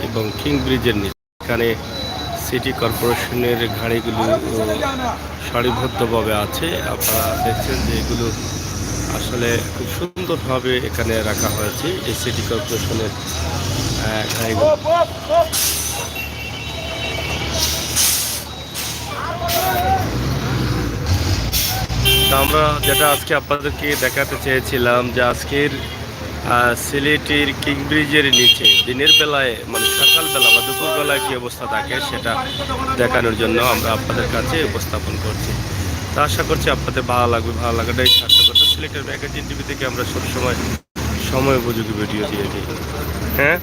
এবং কিং ব্রিজের নিচে এখানে সিটি কর্পোরেশনের গাড়িগুলো সারিবদ্ধভাবে আছে। আপনারা দেখছেন যে এগুলো আসলে খুব সুন্দরভাবে এখানে রাখা হয়েছে এই সিটি কর্পোরেশনের গাড়িগুলো। আমরা যেটা আজকে আপনাদেরকে দেখাতে চেয়েছিলাম যে আজকের সিলেটের কিং ব্রিজের নিচে দিনের বেলায় মানে সকালবেলা বা দুপুরবেলায় কী অবস্থা থাকে সেটা দেখানোর জন্য আমরা আপনাদের কাছে উপস্থাপন করছি। তা আশা করছি আপনাদের ভালো লাগবে। ভালো লাগাটাই সার্থকতা। সিলেটের ম্যাগাজিন টিভি থেকে আমরা সবসময় সময় উপযোগী ভিডিও দিয়ে দিই। হ্যাঁ,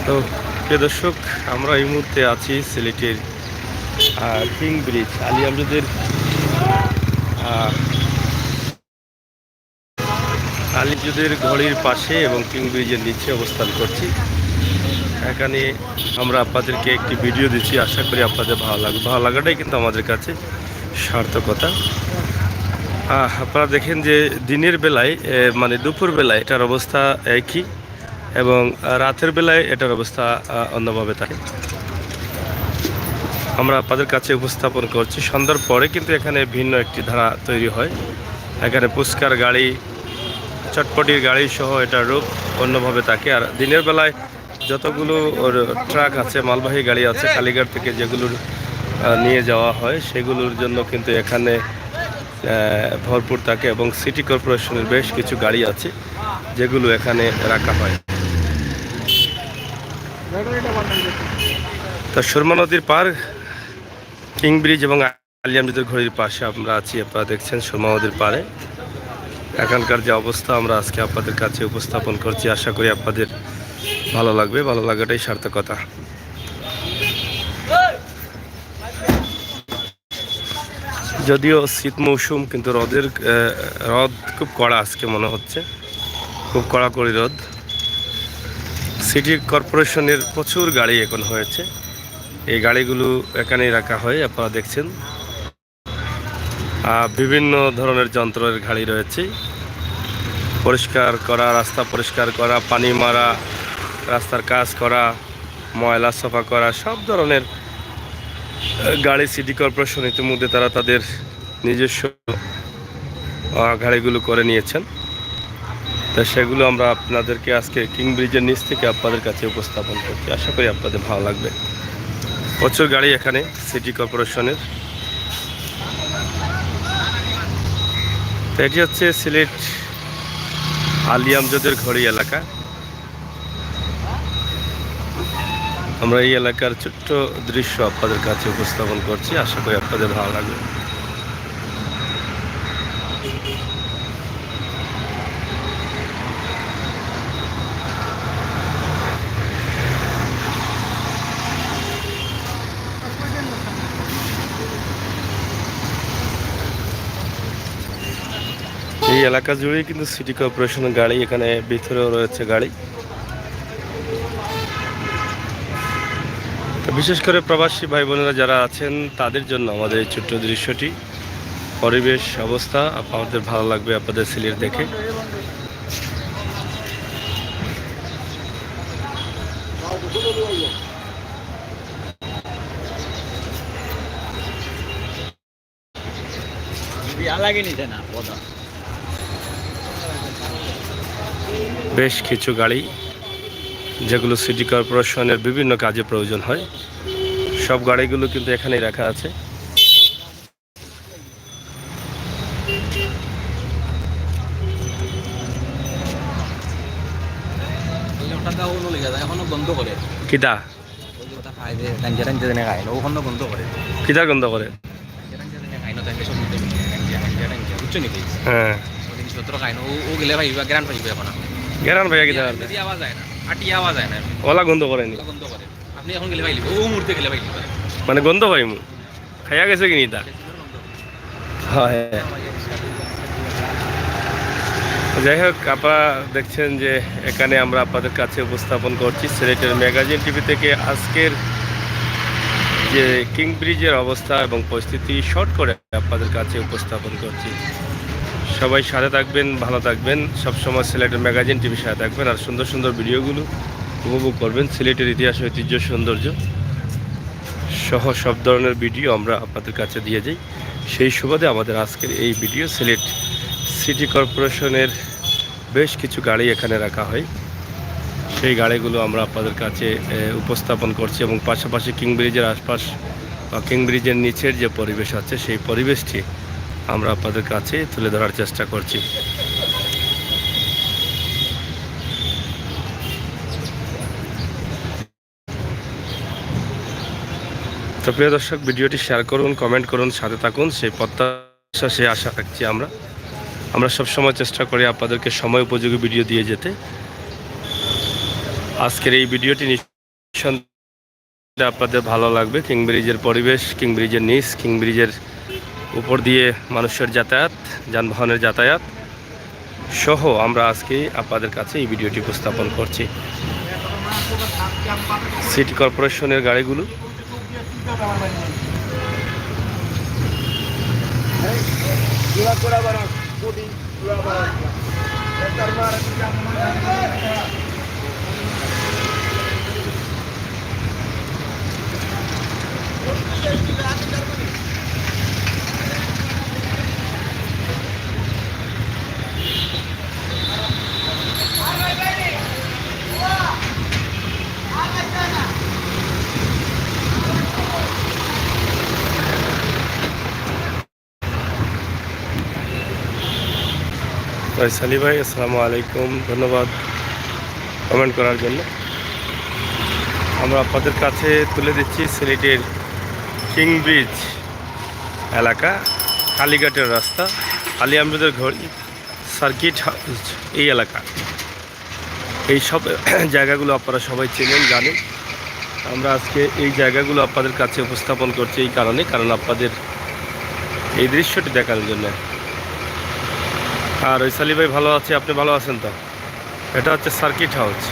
তো প্রিয় দর্শক, আমরা এই মুহূর্তে আছি সিলেটের কিং ব্রিজ আলী আমজদের আলিজুদের ঘড়ির পাশে এবং কিং ব্রিজের নিচে অবস্থান করছি। এখানে আমরা আপনাদেরকে একটি ভিডিও দিচ্ছি, আশা করি আপনাদের ভালো লাগবে। ভালো লাগাটাই কিন্তু আমাদের কাছে সার্থকতা। আপনারা দেখেন যে দিনের বেলায় মানে দুপুর বেলায় এটার অবস্থা একই এবং রাতের বেলায় এটার অবস্থা অন্যভাবে থাকে। আমরা আপনাদের কাছে উপস্থাপন করছি। সন্ধ্যার পরে কিন্তু এখানে ভিন্ন একটি ধারা তৈরি হয়। এখানে পুস্কার গাড়ি, চটপটির গাড়ি সহ এটা রূপ অন্যভাবে থাকে। আর দিনের বেলায় যতগুলো ট্রাক আছে, মালবাহী গাড়ি আছে কালীঘাট থেকে যেগুলোর নিয়ে যাওয়া হয় সেগুলোর জন্য কিন্তু এখানে ভরপুর থাকে এবং সিটি কর্পোরেশনের বেশ কিছু গাড়ি আছে যেগুলো এখানে রাখা হয়। তো সুরমা নদীর পার কিং ব্রিজ এবং আলী আমজদের ঘড়ির পাশে আমরা আছি। আপনারা দেখছেন সুরমা নদীর পাড়ে এখানকার যে অবস্থা আমরা আজকে আপনাদের কাছে উপস্থাপন করছি। আশা করি আপনাদের ভালো লাগবে। ভালো লাগাটাই সার্থকতা। যদিও শীত মৌসুম, কিন্তু রোদ খুব কড়া আজকে মনে হচ্ছে, খুব কড়াকড়ি রোদ। সিটি কর্পোরেশনের প্রচুর গাড়ি এখন হয়েছে। এই গাড়িগুলো এখানেই রাখা হয়। আপনারা দেখছেন বিভিন্ন ধরনের যন্ত্রের গাড়ি রয়েছে। পরিষ্কার করা, রাস্তা পরিষ্কার করা, পানি মারা, রাস্তার কাজ করা, ময়লা সাফা করা, সব ধরনের গাড়ি সিটি কর্পোরেশন ইতিমধ্যে তারা তাদের নিজস্ব গাড়িগুলো করে নিয়েছেন। তা সেগুলো আমরা আপনাদেরকে আজকে কিং ব্রিজের নিচ থেকে আপনাদের কাছে উপস্থাপন করছি। আশা করি আপনাদের ভালো লাগবে। প্রচুর গাড়ি এখানে সিটি কর্পোরেশনের। এটি হচ্ছে সিলেট আলী আমজদের ঘড়ি এলাকা। আমরা এই এলাকার ছোট্ট দৃশ্য আপনাদের কাছে উপস্থাপন করছি। আশা করি আপনাদের ভালো লাগবে। এই এলাকা জুড়েই কিন্তু সিটি কর্পোরেশনের গাড়ি, এখানে ভিতরেও রয়েছে গাড়ি। বিশেষ করে প্রবাসী ভাই বোনেরা যারা আছেন তাদের জন্য আমাদের এই ছোট্ট দৃশ্যটি, পরিবেশ অবস্থা আপনাদের ভালো লাগবে আপনাদের সিলেট দেখে। বেশ কিছু গাড়ি যেগুলো সিটি কর্পোরেশনের বিভিন্ন কাজে প্রয়োজন হয়, সব গাড়িগুলো কিন্তু এখানেই রাখা আছে। কিতা কিতা গন্ধ করে? হ্যাঁ, গেরান ভাইয়া কিতা ওলা গন্ধ করেনি মানে গন্ধ পাই মু খাইয়া গেছে কিনি তা। হয়, যাই হোক, আপনারা দেখছেন যে এখানে আমরা আপনাদের কাছে উপস্থাপন করছি সিলেটের ম্যাগাজিন টিভি থেকে আজকের যে কিং ব্রিজের অবস্থা এবং পরিস্থিতি শর্ট করে আপনাদের কাছে উপস্থাপন করছি। সবাই সাথে থাকবেন, ভালো থাকবেন, সবসময় সিলেটের ম্যাগাজিন টিভির সাথে থাকবেন আর সুন্দর সুন্দর ভিডিওগুলো উপভোগ করবেন। সিলেটের ইতিহাস, ঐতিহ্য, সৌন্দর্য সহ সব ধরনের ভিডিও আমরা আপনাদের কাছে দিয়ে যাই। সেই সুবাদে আমাদের আজকের এই ভিডিও সিলেট সিটি কর্পোরেশনের বেশ কিছু গাড়ি এখানে রাখা হয়, সেই গাড়িগুলো আমরা আপনাদের কাছে উপস্থাপন করছি এবং পাশাপাশি কিং ব্রিজের আশপাশ বা কিং ব্রিজের নিচের যে পরিবেশ আছে সেই পরিবেশটি আমরা আপনাদের কাছে তুলে ধরার চেষ্টা করছি। তো প্রিয় দর্শক, ভিডিওটি শেয়ার করুন, কমেন্ট করুন, সাথে থাকুন, সেই প্রত্যাশা, সেই আশা রাখছি। আমরা সবসময় চেষ্টা করি আপনাদেরকে সময় উপযোগী ভিডিও দিয়ে যেতে। আজকের এই ভিডিওটি নিঃসন্দেহে আপনাদের ভালো লাগবে। কিং ব্রিজের পরিবেশ, কিং ব্রিজের নিচ, কিং ব্রিজের উপর দিয়ে মানুষের যাতায়াত, যানবাহনের যাতায়াত সহ আমরা আজকে আপনাদের কাছে এই ভিডিওটি উপস্থাপন করছি। সিটি কর্পোরেশনের গাড়িগুলো সালি ভাই, আসসালামু আলাইকুম, ধন্যবাদ কমেন্ট করার জন্য। আমরা আপনাদের কাছে তুলে দিচ্ছি সিলেটের কিং ব্রিজ এলাকা, কালীঘাটের রাস্তা, আলী আহমেদের ঘড়ি, সার্কিট হাউস, এই এলাকা, এই সব জায়গাগুলো আপনারা সবাই চেনেন, জানেন। আমরা আজকে এই জায়গাগুলো আপনাদের কাছে উপস্থাপন করছি এই কারণ আপনাদের এই দৃশ্যটি দেখার জন্য। আর সালি ভাই ভালো আছে, আপনি ভালো আছেন তো? এটা হচ্ছে সার্কিট হাউস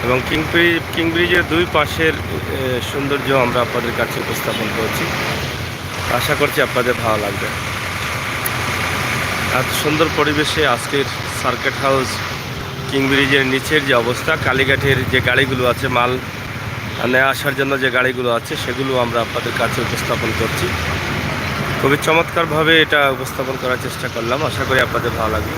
এবং কিং ব্রিজের দুই পাশের সৌন্দর্য আমরা আপনাদের কাছে উপস্থাপন করছি। আশা করছি আপনাদের ভালো লাগবে। এত সুন্দর পরিবেশে আজকের সার্কিট হাউস, কিং ব্রিজের নিচের যে অবস্থা, কালীঘাটের যে গাড়িগুলো আছে, মাল নেওয়া আসার জন্য যে গাড়িগুলো আছে, সেগুলো আমরা আপনাদের কাছে উপস্থাপন করছি। খুবই চমৎকারভাবে এটা উপস্থাপন করার চেষ্টা করলাম, আশা করি আপনাদের ভালো লাগবে।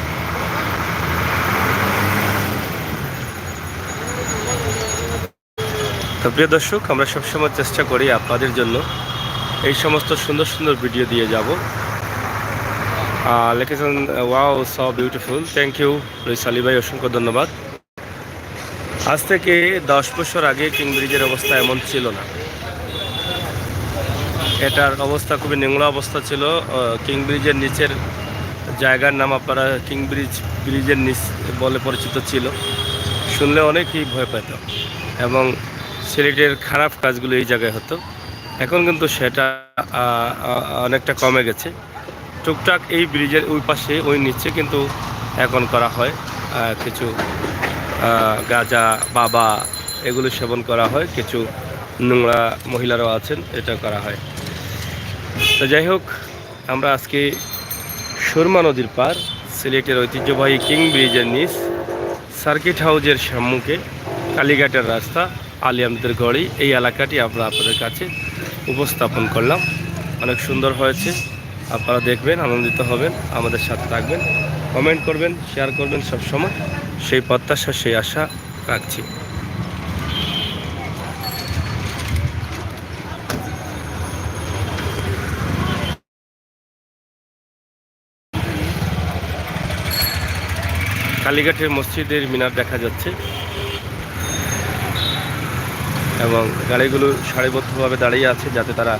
তো প্রিয় দর্শক, আমরা সবসময় চেষ্টা করি আপনাদের জন্য এই সমস্ত সুন্দর সুন্দর ভিডিও দিয়ে যাব। লিখেছেন wow so beautiful, thank you সালি ভাই, অসংখ্য ধন্যবাদ। আজ থেকে 10 বছর আগে কিং ব্রিজের অবস্থা এমন ছিল না। এটার অবস্থা খুবই নোংরা অবস্থা ছিল। কিং ব্রিজের নিচের জায়গার নাম আপনারা কিং ব্রিজের নিচ বলে পরিচিত ছিল। শুনলে অনেকেই ভয় পেত এবং সিলেটের খারাপ কাজগুলো এই জায়গায় হতো। এখন কিন্তু সেটা অনেকটা কমে গেছে। টুকটাক এই ব্রিজের ওই পাশে, ওই নিচে কিন্তু এখন করা হয় কিছু গাঁজা, বাবা, এগুলো সেবন করা হয়। কিছু নোংরা মহিলারাও আছেন, এটা করা হয়। তো যাই হোক, আমরা আজকে সুরমা নদীর পার, সিলেটের ঐতিহ্যবাহী কিং ব্রিজের নিচ, সার্কিট হাউসের সম্মুখে, কালীঘাটের রাস্তা, আলী আহমেদের ঘড়ি, এই এলাকাটি আমরা আপনাদের কাছে উপস্থাপন করলাম। অনেক সুন্দর হয়েছে, আপনারা দেখবেন, আনন্দিত হবেন, আমাদের সাথে থাকবেন, কমেন্ট করবেন, শেয়ার করবেন, সবসময় সেই প্রত্যাশা, সেই আশা রাখছি। কালীঘাটের মসজিদের মিনার দেখা যাচ্ছে এবং গাড়িগুলো সারিবদ্ধভাবে দাঁড়িয়ে আছে যাতে তারা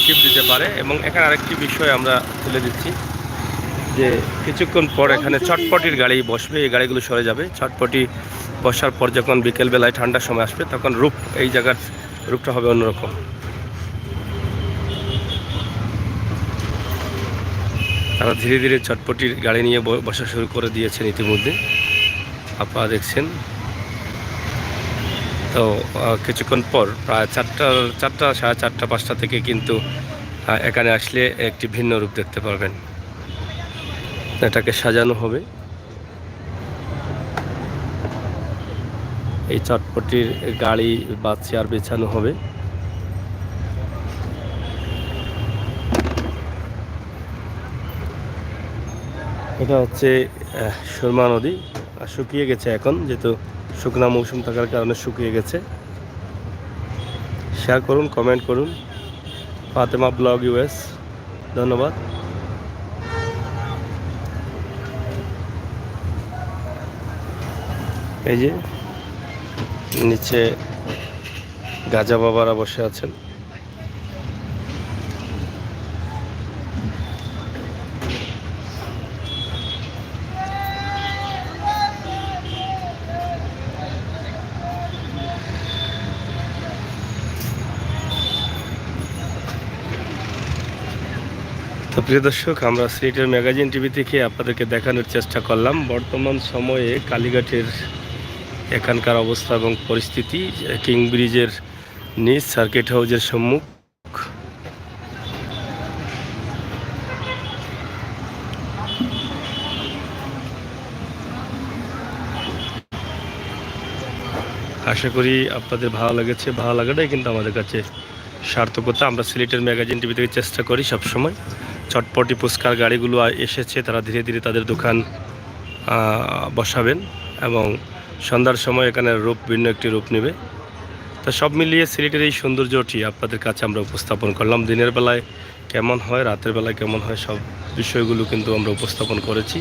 শিপ দিতে পারে। এবং এখানে আরেকটি বিষয় আমরা তুলে দিচ্ছি যে কিছুক্ষণ পর এখানে চটপটির গাড়ি বসবে, এই গাড়িগুলো সরে যাবে। চটপটি বসার পর যখন বিকেলবেলায় ঠান্ডার সময় আসবে, তখন এই জায়গার রূপটা হবে অন্যরকম। তারা ধীরে ধীরে চটপটির গাড়ি নিয়ে বসা শুরু করে দিয়েছেন ইতিমধ্যে, আপনারা দেখছেন। তো কিছুক্ষণ পর প্রায় 4টা, 4টা, 4:30, 5টা থেকে কিন্তু এখানে আসলে একটি ভিন্ন রূপ দেখতে পারবেন। এটাকে সাজানো হবে, এই চটপটির গাড়ি বা চেয়ার বেছানো হবে। এটা হচ্ছে সুরমা নদী, শুকিয়ে গেছে এখন, যেহেতু শুকনা মৌসুম থাকার কারণে শুকিয়ে গেছে। শেয়ার করুন, কমেন্ট করুন। ফাতেমা ব্লগ ইউএস, ধন্যবাদ। এই যে নিচে গাজা বাবারা বসে আছেন। তো প্রিয় দর্শক, আমরা সিলেটের ম্যাগাজিন টিভি থেকে আপনাদেরকে দেখানোর চেষ্টা করলাম বর্তমান সময়ে কালীঘাটের এখানকার অবস্থা এবং পরিস্থিতি। কিং ব্রিজের নিচ সার্কিট হাউজের সম্মুখ। আশা করি আপনাদের ভালো লেগেছে। ভালো লাগাটাই কিন্তু আমাদের কাছে সার্থকতা। আমরা সিলেটের ম্যাগাজিন টিভি থেকে চেষ্টা করি সবসময়। চটপটি পুস্কার গাড়িগুলো এসেছে, তারা ধীরে ধীরে তাদের দোকান বসাবেন এবং সন্ধ্যার সময় এখানে ভিন্ন একটি রূপ নেবে। তো সব মিলিয়ে সিলেটের এই সৌন্দর্যটি আপনাদের কাছে আমরা উপস্থাপন করলাম। দিনের বেলায় কেমন হয়, রাতের বেলায় কেমন হয়, সব বিষয়গুলো কিন্তু আমরা উপস্থাপন করেছি।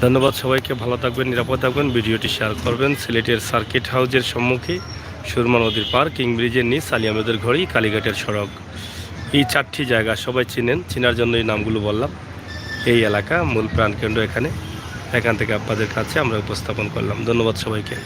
ধন্যবাদ সবাইকে। ভালো থাকবেন, নিরাপদ থাকবেন। ভিডিওটি শেয়ার করবেন। সিলেটের সার্কিট হাউজের সম্মুখে, সুরমা নদীর পার, কিং ব্রিজের নিচ, আলী আহমেদের ঘড়ি, কালীঘাটের সড়ক, এই 4টি জায়গা সবাই চিনেন। চেনার জন্য এই নামগুলো বললাম। এই এলাকা মূল প্রাণকেন্দ্র এখান থেকে আপনাদের কাছে আমরা উপস্থাপন করলাম। ধন্যবাদ সবাইকে।